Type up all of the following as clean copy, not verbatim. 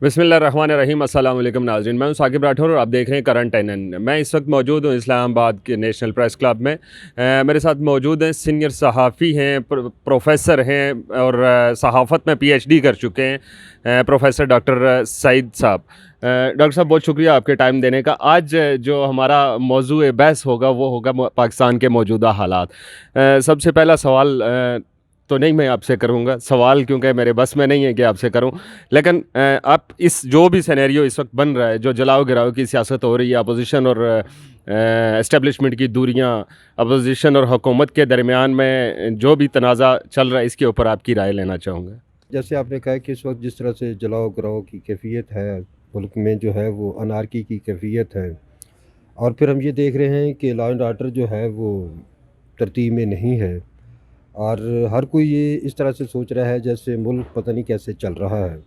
बिस्मिल्लाहिर्रहमानिर्रहीम। अस्सलाम वालेकुम नाज़रीन, मैं हूं साकिब राठौर और आप देख रहे हैं करंट NN। मैं इस वक्त मौजूद हूं इस्लामाबाद के नेशनल प्रेस क्लब में। मेरे साथ मौजूद हैं सीनियर सहाफ़ी हैं, प्रोफेसर हैं और सहाफ़त में PhD कर चुके हैं, प्रोफेसर डॉक्टर सईद साहब। डॉक्टर साहब, बहुत शुक्रिया आपके टाइम देने का। आज जो हमारा मौजूए बहस होगा वो होगा पाकिस्तान के मौजूदा हालात। सबसे पहला सवाल तो नहीं मैं आपसे करूंगा सवाल, क्योंकि मेरे बस में नहीं है कि आपसे करूं, लेकिन आप इस जो भी सिनेरियो इस वक्त बन रहा है, जो जलाओ गिराओ की सियासत हो रही है, अपोजिशन और एस्टेब्लिशमेंट की दूरियां, अपोजिशन और हुकूमत के दरमियान में जो भी तनाज़ा चल रहा है, इसके ऊपर आपकी राय लेना चाहूँगा। जैसे आपने कहा कि इस वक्त जिस तरह से जलाओ गिराओ की कैफियत है मुल्क में, जो है वो अनारकी की कैफियत है, और फिर हम ये देख रहे हैं कि लॉ एंड आर्डर जो है वो तरतीब में नहीं है, और हर कोई ये इस तरह से सोच रहा है जैसे मुल्क पता नहीं कैसे चल रहा है।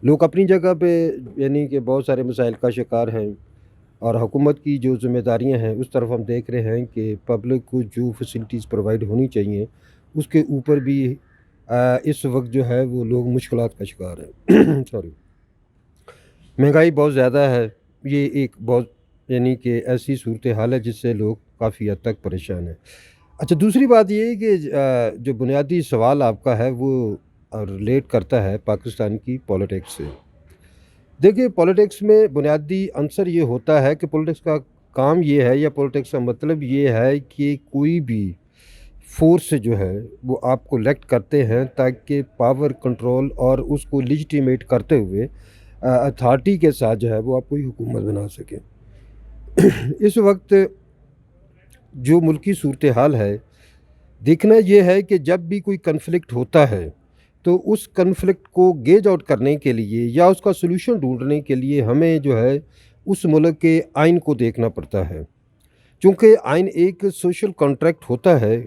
लोग अपनी जगह पे यानी कि बहुत सारे मसाइल का शिकार हैं, और हुकूमत की जो ज़िम्मेदारियां हैं उस तरफ हम देख रहे हैं कि पब्लिक को जो फैसिलिटीज़ प्रोवाइड होनी चाहिए उसके ऊपर भी इस वक्त जो है वो लोग मुश्किलात का शिकार हैं। सॉरी, महंगाई बहुत ज़्यादा है। ये एक बहुत यानी कि ऐसी सूरत हाल है जिससे लोग काफ़ी हद तक परेशान हैं। अच्छा, दूसरी बात ये है कि जो बुनियादी सवाल आपका है वो रिलेट करता है पाकिस्तान की पॉलिटिक्स से। देखिए, पॉलिटिक्स में बुनियादी आंसर ये होता है कि पॉलिटिक्स का काम ये है, या पॉलिटिक्स का मतलब ये है कि कोई भी फोर्स जो है वो आपको इलेक्ट करते हैं ताकि पावर कंट्रोल और उसको लेजिटिमेट करते हुए अथॉरिटी के साथ जो है वो आप कोई हुकूमत बना सकें। इस वक्त जो मुल्की सूरत हाल है, देखना यह है कि जब भी कोई कन्फ्लिक्ट होता है तो उस कन्फ्लिक्ट को गेज आउट करने के लिए या उसका सलूशन ढूंढने के लिए हमें जो है उस मुल्क के आइन को देखना पड़ता है। चूँकि आइन एक सोशल कॉन्ट्रैक्ट होता है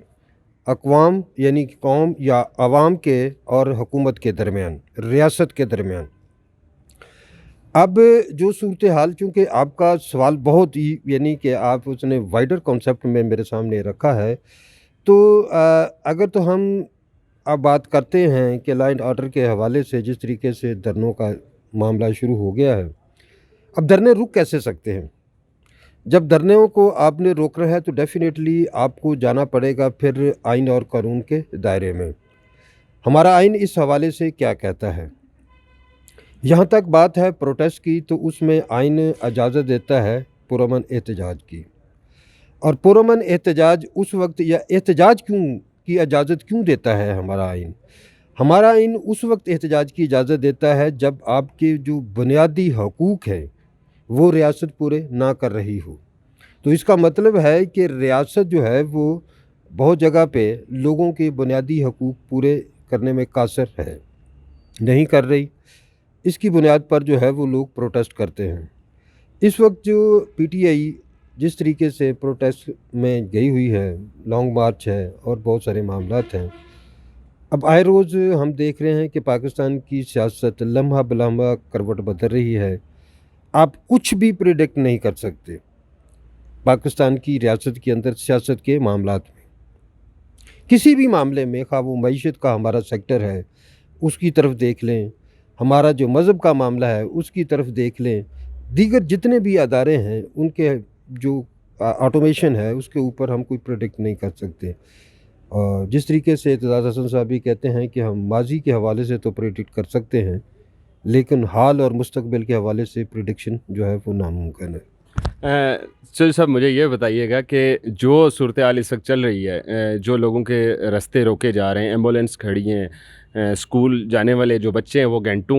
अक़वाम यानी कि कौम या आवाम के और हुकूमत के दरमियान, रियासत के दरमियान। अब जो सूरत हाल, चूँकि आपका सवाल बहुत ही यानी कि आप उसने वाइडर कॉन्सेप्ट में मेरे सामने रखा है, तो अगर तो हम अब बात करते हैं कि लॉ एंड ऑर्डर के हवाले से जिस तरीके से धरनों का मामला शुरू हो गया है, अब धरने रुक कैसे सकते हैं? जब धरनों को आपने रोकना है तो डेफ़िनेटली आपको जाना पड़ेगा फिर आइन और कानून के दायरे में। हमारा आइन इस हवाले से क्या कहता है? यहाँ तक बात है प्रोटेस्ट की, तो उसमें आइन इजाज़त देता है पुरअमन एहतजाज की, और पुरअमन एहतजाज उस वक्त, या एहतजाज क्यों की इजाज़त क्यों देता है हमारा आइन? हमारा आइन उस वक्त एहतजाज की इजाज़त देता है जब आपके जो बुनियादी हकूक़ हैं वो रियासत पूरे ना कर रही हो। तो इसका मतलब है कि रियासत जो है वो बहुत जगह पे लोगों के बुनियादी हकूक़ पूरे करने में कासर है, नहीं कर रही। इसकी बुनियाद पर जो है वो लोग प्रोटेस्ट करते हैं। इस वक्त जो PTI जिस तरीके से प्रोटेस्ट में गई हुई है, लॉन्ग मार्च है और बहुत सारे मामलात हैं। अब आए रोज़ हम देख रहे हैं कि पाकिस्तान की सियासत लम्हा बलम्हा करवट बदल रही है। आप कुछ भी प्रिडिक्ट नहीं कर सकते पाकिस्तान की रियासत के अंदर सियासत के मामलात में। किसी भी मामले में, खा वो मईशत का हमारा सेक्टर है उसकी तरफ देख लें, हमारा जो मज़हब का मामला है उसकी तरफ देख लें, दीगर जितने भी अदारे हैं उनके जो ऑटोमेशन है उसके ऊपर हम कोई प्रेडिक्ट नहीं कर सकते। और जिस तरीके से एतजाज़ हसन साहब भी कहते हैं कि हम माजी के हवाले से तो प्रेडिक्ट कर सकते हैं, लेकिन हाल और मुस्तकबिल के हवाले से प्रेडिक्शन जो है वो नामुमकिन है। चलो साहब, मुझे ये बताइएगा कि जो सूरत हाल इस वक्त चल रही है, जो लोगों के रास्ते रोके जा रहे हैं, एम्बुलेंस खड़ी हैं, स्कूल जाने वाले जो बच्चे हैं वो घंटों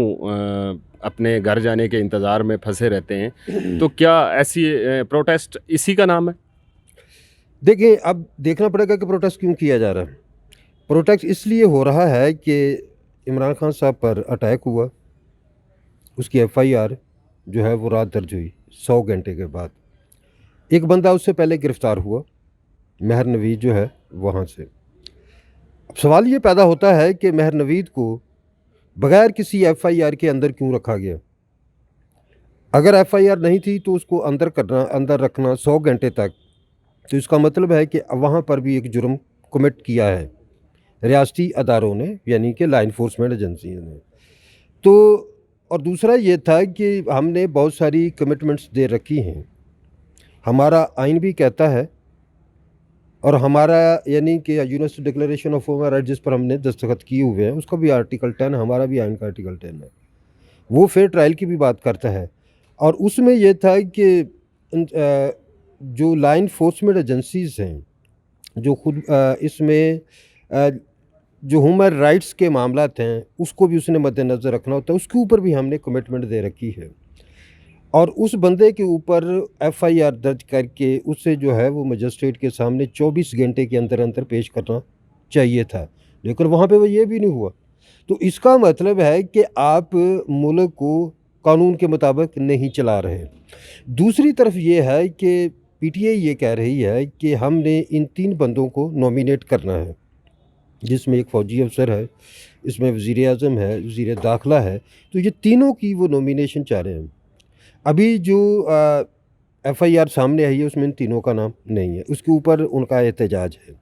अपने घर जाने के इंतज़ार में फंसे रहते हैं, तो क्या ऐसी प्रोटेस्ट इसी का नाम है? देखिए, अब देखना पड़ेगा कि प्रोटेस्ट क्यों किया जा रहा है। प्रोटेस्ट इसलिए हो रहा है कि इमरान खान साहब पर अटैक हुआ, उसकी FIR जो है वो रात दर्ज हुई 100 घंटे के बाद। एक बंदा उससे पहले गिरफ़्तार हुआ, महर नवीद जो है वहाँ से। अब सवाल ये पैदा होता है कि महर नवीद को बग़ैर किसी FIR के अंदर क्यों रखा गया? अगर FIR नहीं थी तो उसको अंदर रखना 100 घंटे तक, तो इसका मतलब है कि वहाँ पर भी एक जुर्म कमिट किया है रियासती अदारों ने, यानी कि लॉ इन्फोर्समेंट एजेंसियों ने। तो اور دوسرا یہ تھا کہ ہم نے بہت ساری کمٹمنٹس دے رکھی ہیں. ہمارا آئین بھی کہتا ہے اور ہمارا یعنی کہ universal declaration of human right جس پر ہم نے دستخط کیے ہوئے ہیں اس کا بھی آرٹیکل 10، ہمارا بھی آئین کا آرٹیکل 10 ہے. وہ فیئر ٹرائل کی بھی بات کرتا ہے. اور اس میں یہ تھا کہ جو لا انفورسمنٹ ایجنسیز ہیں جو خود اس میں جو ہیومن رائٹس کے معاملات ہیں اس کو بھی اس نے مد نظر رکھنا ہوتا ہے. اس کے اوپر بھی ہم نے کمٹمنٹ دے رکھی ہے اور اس بندے کے اوپر ایف آئی آر درج کر کے اسے جو ہے وہ مجسٹریٹ کے سامنے 24 گھنٹے کے اندر اندر پیش کرنا چاہیے تھا، لیکن وہاں پہ وہ یہ بھی نہیں ہوا. تو اس کا مطلب ہے کہ آپ ملک کو قانون کے مطابق نہیں چلا رہے. دوسری طرف یہ ہے کہ پی ٹی آئی یہ کہہ رہی ہے کہ ہم نے ان 3 بندوں کو نامینیٹ کرنا ہے، جس میں ایک فوجی افسر ہے، اس میں وزیر اعظم ہے، وزیر داخلہ ہے. تو یہ تینوں کی وہ نامینیشن چاہ رہے ہیں. ابھی جو ایف آئی آر سامنے آئی ہے اس میں ان تینوں کا نام نہیں ہے، اس کے اوپر ان کا احتجاج ہے.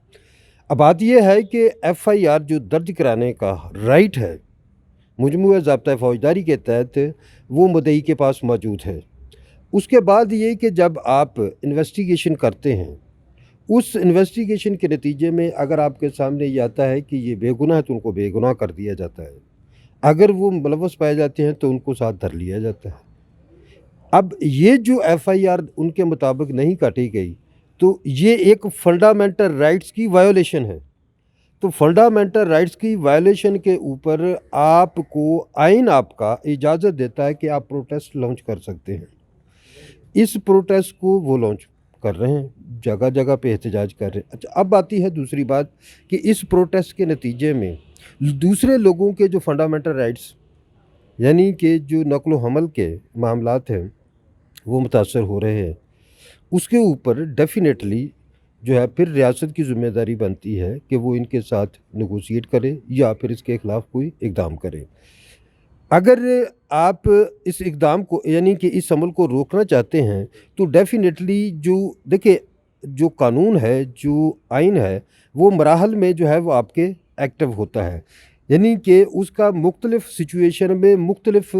اب بات یہ ہے کہ ایف آئی آر جو درج کرانے کا رائٹ ہے مجموعہ ضابطہ فوجداری کے تحت وہ مدعی کے پاس موجود ہے. اس کے بعد یہ کہ جب آپ انویسٹیگیشن کرتے ہیں اس انویسٹیگیشن کے نتیجے میں اگر آپ کے سامنے یہ آتا ہے کہ یہ بے گناہ ہے تو ان کو بے گناہ کر دیا جاتا ہے، اگر وہ ملوث پائے جاتے ہیں تو ان کو ساتھ دھر لیا جاتا ہے. اب یہ جو ایف آئی آر ان کے مطابق نہیں کاٹی گئی تو یہ ایک فنڈامنٹل رائٹس کی وائیولیشن ہے. تو فنڈامنٹل رائٹس کی وائیولیشن کے اوپر آپ کو آئین آپ کا اجازت دیتا ہے کہ آپ پروٹیسٹ لانچ کر سکتے ہیں. اس پروٹیسٹ کو وہ لانچ کر رہے ہیں، جگہ جگہ پہ احتجاج کر رہے ہیں. اچھا اب آتی ہے دوسری بات کہ اس پروٹیسٹ کے نتیجے میں دوسرے لوگوں کے جو فنڈامنٹل رائٹس یعنی کہ جو نقل و حمل کے معاملات ہیں وہ متاثر ہو رہے ہیں. اس کے اوپر ڈیفینیٹلی جو ہے پھر ریاست کی ذمہ داری بنتی ہے کہ وہ ان کے ساتھ نیگوشیٹ کرے یا پھر اس کے خلاف کوئی اقدام کرے. اگر آپ اس اقدام کو یعنی کہ اس عمل کو روکنا چاہتے ہیں تو ڈیفینیٹلی جو دیکھیں جو قانون ہے جو آئین ہے وہ مراحل میں جو ہے وہ آپ کے ایکٹیو ہوتا ہے، یعنی کہ اس کا مختلف سچویشن میں مختلف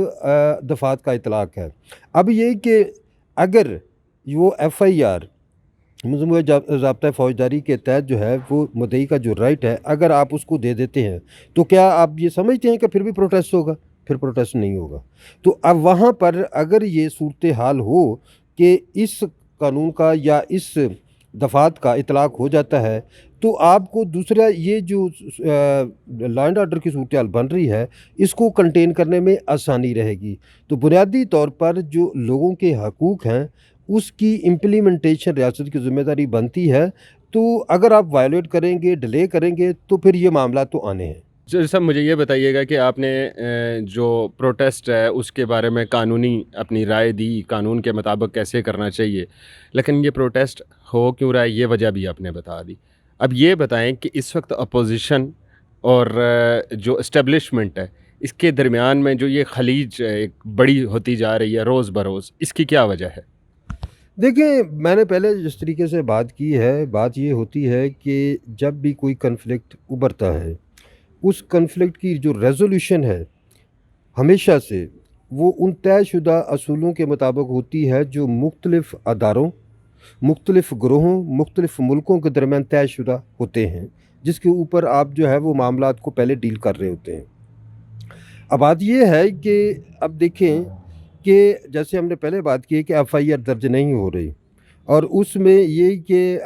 دفعات کا اطلاق ہے. اب یہ کہ اگر وہ ایف آئی آر مجموعہ ضابطہ فوجداری کے تحت جو ہے وہ مدعی کا جو رائٹ ہے اگر آپ اس کو دے دیتے ہیں تو کیا آپ یہ سمجھتے ہیں کہ پھر بھی پروٹیسٹ ہوگا؟ پھر پروٹیسٹ نہیں ہوگا. تو اب وہاں پر اگر یہ صورتحال ہو کہ اس قانون کا یا اس دفعات کا اطلاق ہو جاتا ہے تو آپ کو دوسرا یہ جو لا اینڈ آرڈر کی صورتحال بن رہی ہے اس کو کنٹین کرنے میں آسانی رہے گی. تو بنیادی طور پر جو لوگوں کے حقوق ہیں اس کی امپلیمنٹیشن ریاست کی ذمہ داری بنتی ہے. تو اگر آپ وائلیٹ کریں گے ڈیلے کریں گے تو پھر یہ معاملات تو آنے ہیں. صاحب مجھے یہ بتائیے گا کہ آپ نے جو پروٹیسٹ ہے اس کے بارے میں قانونی اپنی رائے دی قانون کے مطابق کیسے کرنا چاہیے، لیکن یہ پروٹیسٹ ہو کیوں رہا ہے یہ وجہ بھی آپ نے بتا دی. اب یہ بتائیں کہ اس وقت اپوزیشن اور جو اسٹیبلشمنٹ ہے اس کے درمیان میں جو یہ خلیج ایک بڑی ہوتی جا رہی ہے روز بروز، اس کی کیا وجہ ہے؟ دیکھیں میں نے پہلے جس طریقے سے بات کی ہے بات یہ ہوتی ہے کہ جب بھی کوئی کنفلکٹ ابھرتا ہے اس کنفلکٹ کی جو ریزولوشن ہے ہمیشہ سے وہ ان طے شدہ اصولوں کے مطابق ہوتی ہے جو مختلف اداروں مختلف گروہوں مختلف ملکوں کے درمیان طے شدہ ہوتے ہیں، جس کے اوپر آپ جو ہے وہ معاملات کو پہلے ڈیل کر رہے ہوتے ہیں. اب بات یہ ہے کہ اب دیکھیں کہ جیسے ہم نے پہلے بات کی ہے کہ ایف آئی آر درج نہیں ہو رہی اور اس میں یہ کہ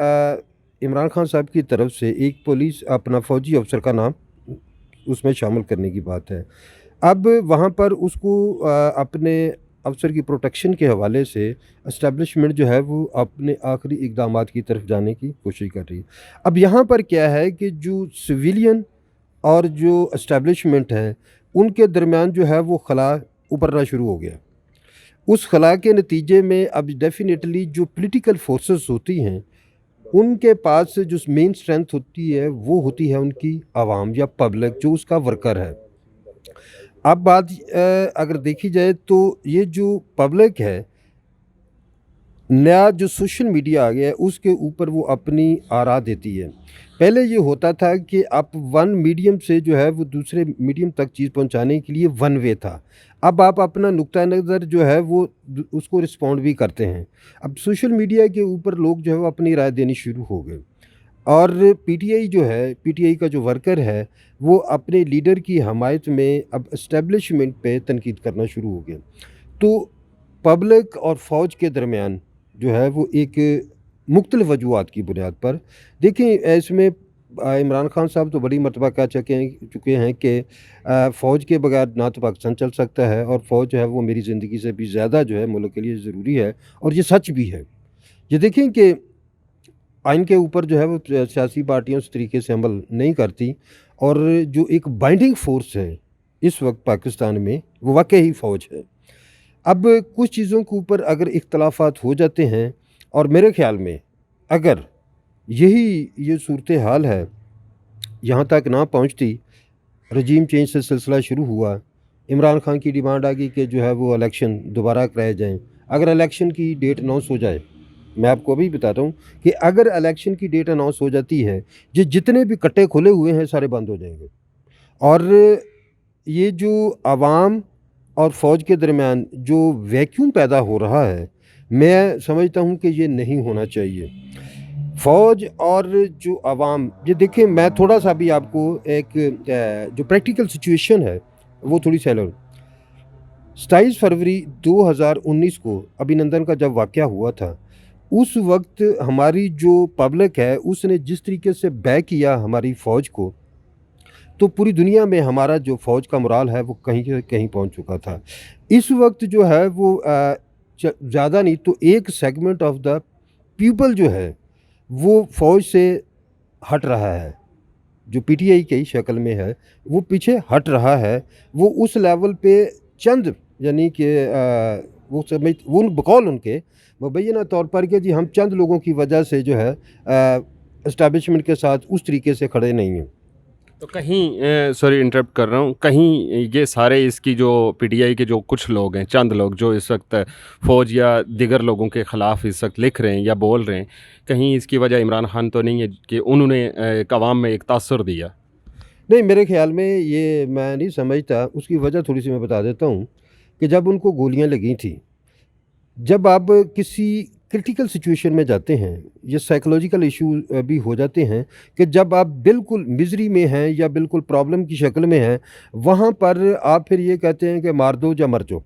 عمران خان صاحب کی طرف سے ایک پولیس اپنا فوجی افسر کا نام اس میں شامل کرنے کی بات ہے. اب وہاں پر اس کو اپنے افسر کی پروٹیکشن کے حوالے سے اسٹیبلشمنٹ جو ہے وہ اپنے آخری اقدامات کی طرف جانے کی کوشش کر رہی ہے. اب یہاں پر کیا ہے کہ جو سویلین اور جو اسٹیبلشمنٹ ہے ان کے درمیان جو ہے وہ خلا ابھرنا شروع ہو گیا. اس خلا کے نتیجے میں اب ڈیفینیٹلی جو پولیٹیکل فورسز ہوتی ہیں ان کے پاس جو مین اسٹرینتھ ہوتی ہے وہ ہوتی ہے ان کی عوام یا پبلک جو اس کا ورکر ہے. اب بات اگر دیکھی جائے تو یہ جو پبلک ہے نیا جو سوشل میڈیا آ گیا ہے اس کے اوپر وہ اپنی آراء دیتی ہے. पहले ये होता था कि आप वन मीडियम से जो है वो दूसरे मीडियम तक चीज़ पहुंचाने के लिए वन वे था। अब आप अपना नुक्ता नज़र जो है वो उसको रिस्पॉन्ड भी करते हैं। अब सोशल मीडिया के ऊपर लोग जो है वो अपनी राय देनी शुरू हो गए, और पीटीआई जो है, पीटीआई का जो वर्कर है, वो अपने लीडर की हमायत में अब एस्टेब्लिशमेंट पे तनकीद करना शुरू हो गया। तो पब्लिक और फ़ौज के दरमियान जो है वो एक मुख्तलिफ़ वजूहात की बुनियाद पर देखें, इसमें इमरान खान साहब तो बड़ी मरतबा कह चुके हैं कि फ़ौज के बगैर ना तो पाकिस्तान चल सकता है, और फ़ौज जो है वो मेरी ज़िंदगी से भी ज़्यादा जो है मुल्क के लिए ज़रूरी है, और ये सच भी है। ये देखें कि आइन के ऊपर जो है वो सियासी पार्टियाँ उस तरीके से अमल नहीं करती, और जो एक बाइंडिंग फ़ोर्स है इस वक्त पाकिस्तान में वो वाकई ही फ़ौज है। अब कुछ चीज़ों के ऊपर अगर इख्तलाफात हो जाते हैं, और मेरे ख़्याल में अगर ये सूरत हाल है यहाँ तक ना पहुँचती, रजीम चेंज से सिलसिला शुरू हुआ, इमरान खान की डिमांड आ गई कि जो है वो इलेक्शन दोबारा कराए जाएँ। अगर इलेक्शन की डेट अनाउंस हो जाए, मैं आपको अभी बताता हूँ कि अगर इलेक्शन की डेट अनाउंस हो जाती है, ये जितने भी कट्टे खुले हुए हैं सारे बंद हो जाएंगे, और ये जो आवाम और फ़ौज के दरमियान जो वैक्यूम पैदा हो रहा है, मैं समझता हूँ कि ये नहीं होना चाहिए। फ़ौज और जो आवाम, ये देखें, मैं थोड़ा सा भी आपको एक जो प्रैक्टिकल सिचुएशन है वो थोड़ी सी 27 फरवरी 2019 को अभिनंदन का जब वाक़या हुआ था, उस वक्त हमारी जो पब्लिक है उसने जिस तरीके से बैक किया हमारी फ़ौज को, तो पूरी दुनिया में हमारा जो फ़ौज का मोराल है वो कहीं से कहीं पहुंच चुका था। इस वक्त जो है वो ज़्यादा नहीं तो एक सेगमेंट ऑफ द पीपल जो है वो फ़ौज से हट रहा है, जो पीटीआई की शक्ल में है वो पीछे हट रहा है। वो उस लेवल पे चंद, यानी कि वो समझ वो बकौल उनके मुबैना तौर पर कि जी हम चंद लोगों की वजह से जो है एस्टैब्लिशमेंट के साथ उस तरीके से खड़े नहीं हैं। तो कहीं सॉरी इंटरप्ट कर रहा हूँ, कहीं ये सारे इसकी जो पीटीआई के जो कुछ लोग हैं, चंद लोग जो इस वक्त फ़ौज या दिगर लोगों के ख़िलाफ़ इस वक्त लिख रहे हैं या बोल रहे हैं, कहीं इसकी वजह इमरान खान तो नहीं है कि उन्होंने एक अवाम में एक तासुर दिया? नहीं, मेरे ख़्याल में ये मैं नहीं समझता। उसकी वजह थोड़ी सी मैं बता देता हूँ कि जब उनको गोलियां लगी थी, जब आप किसी क्रिटिकल सिचुएशन में जाते हैं, ये साइकोलॉजिकल इशू भी हो जाते हैं कि जब आप बिल्कुल मिज़री में हैं या बिल्कुल प्रॉब्लम की शक्ल में हैं, वहाँ पर आप फिर ये कहते हैं कि मार दो या मर जाओ।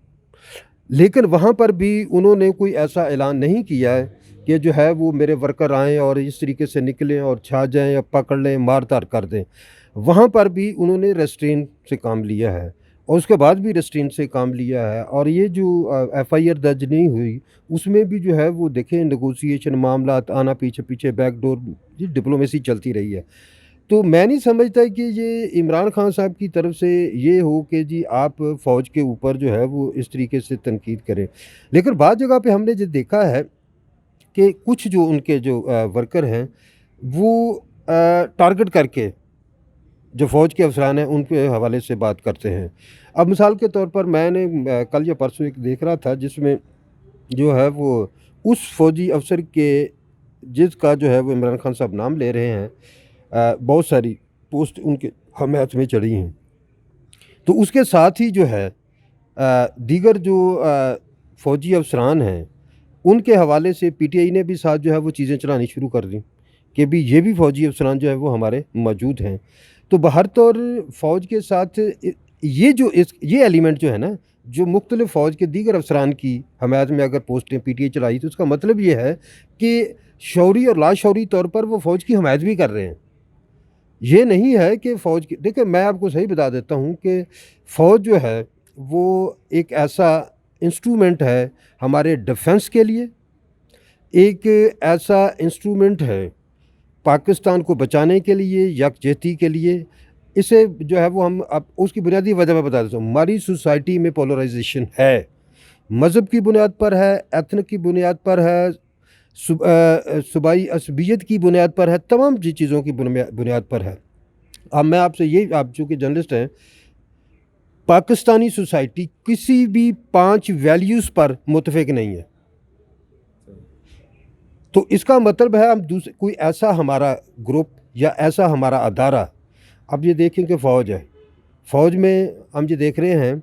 लेकिन वहाँ पर भी उन्होंने कोई ऐसा ऐलान नहीं किया है कि जो है वो मेरे वर्कर आएँ और इस तरीके से निकलें और छा जाएँ या पकड़ लें, मार-धार कर दें। वहाँ पर भी उन्होंने रेस्ट्रेंट से काम लिया है, और उसके बाद भी रेस्ट्रेंट से काम लिया है। और ये जो एफआईआर दर्ज नहीं हुई, उसमें भी जो है वो देखें नेगोशिएशन, मामलात आना पीछे-पीछे, बैकडोर, ये डिप्लोमेसी चलती रही है। तो मैं नहीं समझता कि ये इमरान खान साहब की तरफ से ये हो कि जी आप फ़ौज के ऊपर जो है वो इस तरीके से तनकीद करें। लेकिन बाद जगह पे हमने जो देखा है कि कुछ जो उनके जो वर्कर हैं वो टारगेट करके जो फ़ौज के अफसरान हैं उनके हवाले से बात करते हैं। अब मिसाल के तौर पर मैंने कल या परसों एक देख रहा था जिसमें जो है वो उस फ़ौजी अफसर के जिसका जो है वो इमरान खान साहब नाम ले रहे हैं, बहुत सारी पोस्ट उनके हमायत में चढ़ी हैं। तो उसके साथ ही जो है दीगर जो फ़ौजी अफसरान हैं उनके हवाले से पीटीआई ने भी साथ जो है वो चीज़ें चलानी शुरू कर दी कि भी ये भी फ़ौजी अफसरान जो है वो हमारे मौजूद हैं। तो बहर तौर फ़ौज के साथ ये एलिमेंट जो है ना, जो मुख्तलिफ़ फ़ौज के दीगर अफसरान की हमायत में अगर पोस्टें पीटीआई चलाई, तो उसका मतलब ये है कि शौरी और लाशौरी तौर पर वो फ़ौज की हमायत भी कर रहे हैं। ये नहीं है कि फ़ौज की, देखिए मैं आपको सही बता देता हूँ कि फ़ौज जो है वो एक ऐसा इंस्ट्रूमेंट है हमारे डिफेंस के लिए, एक ऐसा इंस्ट्रूमेंट है पाकिस्तान को बचाने के लिए, यकजहती के लिए। इसे जो है वो हम अब उसकी बुनियादी वजह मैं बता देता हूँ। हमारी सोसाइटी में पोलराइजेशन है, मज़हब की बुनियाद पर है, एथनिक की बुनियाद पर है, सूबाई असबियत की बुनियाद पर है, तमाम चीज़ों की बुनियाद पर है। अब मैं आपसे ये, आप चूँकि जर्नलिस्ट हैं, पाकिस्तानी सोसाइटी किसी भी 5 वैल्यूज़ पर मुत्तफ़िक नहीं है। तो इसका मतलब है हम कोई ऐसा हमारा ग्रुप या ऐसा हमारा अदारा। अब ये देखें कि फ़ौज है, फ़ौज में हम ये देख रहे हैं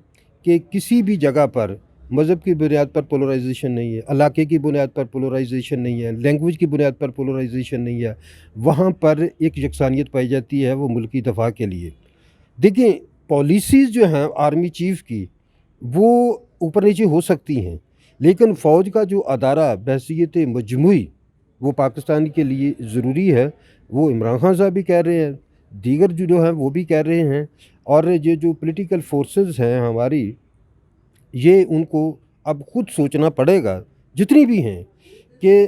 कि किसी भी जगह पर मज़हब की बुनियाद पर पोलराइजेशन नहीं है, इलाके की बुनियाद पर पोलराइजेशन नहीं है, लैंग्वेज की बुनियाद पर पोलराइजेशन नहीं है। वहाँ पर एक यकसानियत पाई जाती है, वो मुल्क की दफ़ा के लिए। देखिए, पॉलिसीज़ जो हैं आर्मी चीफ़ की, वो ऊपर नीचे हो सकती हैं, लेकिन फ़ौज का जो अदारा बहैसियत मजमूई वो पाकिस्तान के लिए ज़रूरी है। वो इमरान खान साहब भी कह रहे हैं, दीगर जो हैं वो भी कह रहे हैं, और ये जो पॉलिटिकल फोर्सेस हैं हमारी, ये उनको अब खुद सोचना पड़ेगा, जितनी भी हैं, कि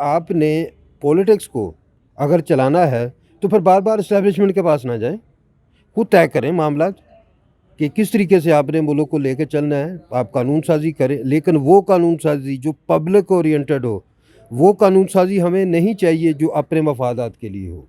आपने पॉलिटिक्स को अगर चलाना है तो फिर बार बार इस्टेब्लिशमेंट के पास ना जाएं, खुद तय करें मामला कि किस तरीके से आपने मुल्क को लेकर चलना है। आप कानून साजी करें, लेकिन वो कानून साजी जो पब्लिक ओरिएंटेड हो, वो कानून साजी हमें नहीं चाहिए जो अपने मफादात के लिए हो।